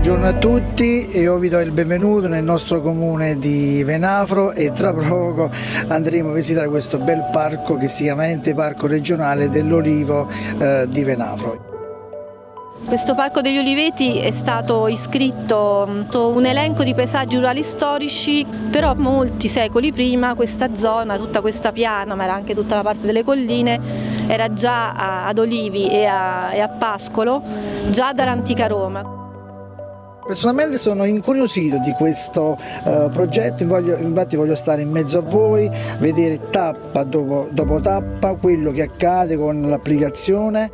Buongiorno a tutti, io vi do il benvenuto nel nostro comune di Venafro e tra poco andremo a visitare questo bel parco che si chiama Ente Parco Regionale dell'Olivo di Venafro. Questo Parco degli Oliveti è stato iscritto un elenco di paesaggi rurali storici, però molti secoli prima questa zona, tutta questa piana, ma era anche tutta la parte delle colline, era già ad olivi e a pascolo, già dall'antica Roma. Personalmente sono incuriosito di questo progetto, infatti voglio stare in mezzo a voi, vedere tappa dopo tappa quello che accade con l'applicazione.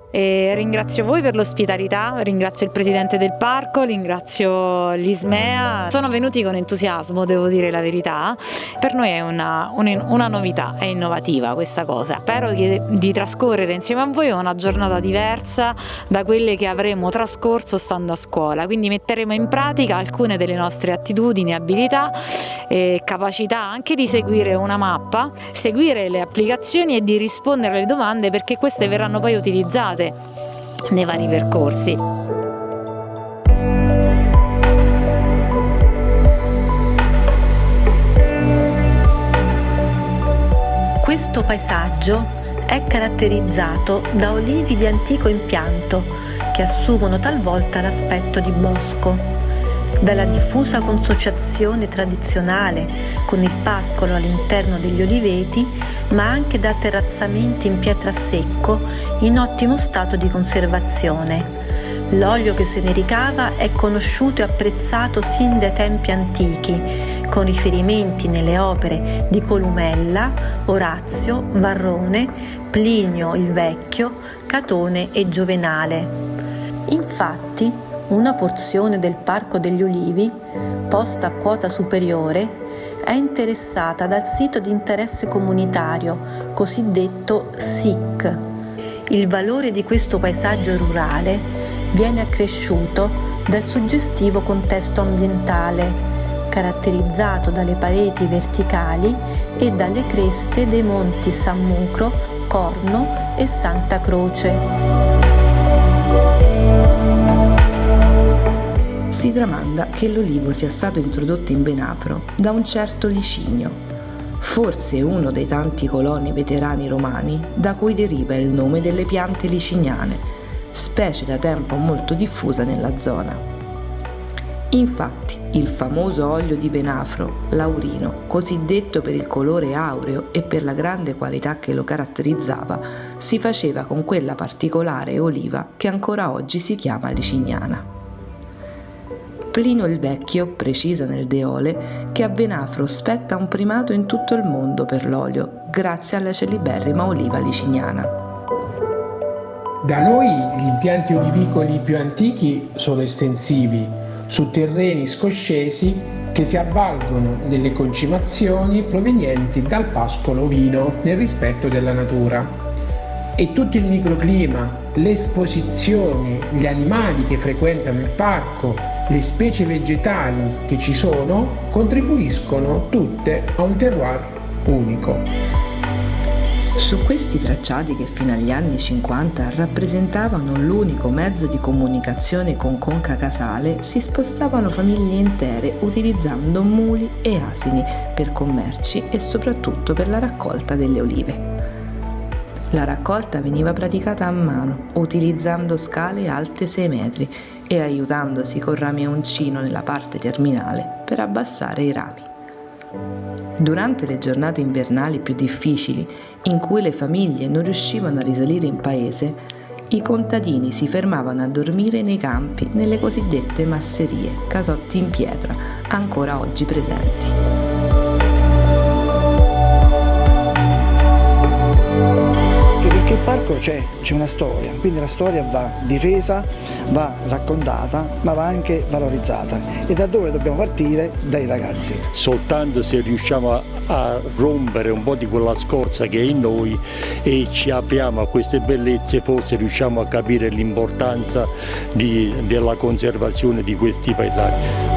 E ringrazio voi per l'ospitalità, ringrazio il presidente del parco, ringrazio l'Ismea. Sono venuti con entusiasmo, devo dire la verità. Per noi è una novità, è innovativa questa cosa. Spero di trascorrere insieme a voi una giornata diversa da quelle che avremo trascorso stando a scuola. Quindi metteremo in pratica alcune delle nostre attitudini, abilità e capacità anche di seguire una mappa, seguire le applicazioni e di rispondere alle domande, perché queste verranno poi utilizzate nei vari percorsi. Questo paesaggio è caratterizzato da olivi di antico impianto che assumono talvolta l'aspetto di bosco. Dalla diffusa consociazione tradizionale con il pascolo all'interno degli oliveti, ma anche da terrazzamenti in pietra a secco in ottimo stato di conservazione. L'olio che se ne ricava è conosciuto e apprezzato sin dai tempi antichi, con riferimenti nelle opere di Columella, Orazio, Varrone, Plinio il Vecchio, Catone e Giovenale. Infatti, una porzione del Parco degli Ulivi, posta a quota superiore, è interessata dal sito di interesse comunitario, cosiddetto SIC. Il valore di questo paesaggio rurale viene accresciuto dal suggestivo contesto ambientale, caratterizzato dalle pareti verticali e dalle creste dei monti San Mucro, Corno e Santa Croce. Si tramanda che l'olivo sia stato introdotto in Venafro da un certo Licinio, forse uno dei tanti coloni veterani romani da cui deriva il nome delle piante liciniane, specie da tempo molto diffusa nella zona. Infatti, il famoso olio di Venafro, laurino, cosiddetto per il colore aureo e per la grande qualità che lo caratterizzava, si faceva con quella particolare oliva che ancora oggi si chiama liciniana. Plinio il Vecchio precisa nel Deole che a Venafro spetta un primato in tutto il mondo per l'olio, grazie alla celeberrima oliva liciniana. Da noi gli impianti olivicoli più antichi sono estensivi, su terreni scoscesi che si avvalgono delle concimazioni provenienti dal pascolo ovino nel rispetto della natura. E tutto il microclima, le esposizioni, gli animali che frequentano il parco, le specie vegetali che ci sono, contribuiscono tutte a un terroir unico. Su questi tracciati, che fino agli anni 50 rappresentavano l'unico mezzo di comunicazione con Conca Casale, si spostavano famiglie intere utilizzando muli e asini per commerci e soprattutto per la raccolta delle olive. La raccolta veniva praticata a mano, utilizzando scale alte 6 metri e aiutandosi con rami a uncino nella parte terminale per abbassare i rami. Durante le giornate invernali più difficili, in cui le famiglie non riuscivano a risalire in paese, i contadini si fermavano a dormire nei campi, nelle cosiddette masserie, casotti in pietra, ancora oggi presenti. Perché il parco c'è una storia, quindi la storia va difesa, va raccontata, ma va anche valorizzata. E da dove dobbiamo partire? Dai ragazzi. Soltanto se riusciamo a rompere un po' di quella scorza che è in noi e ci apriamo a queste bellezze, forse riusciamo a capire l'importanza della conservazione di questi paesaggi.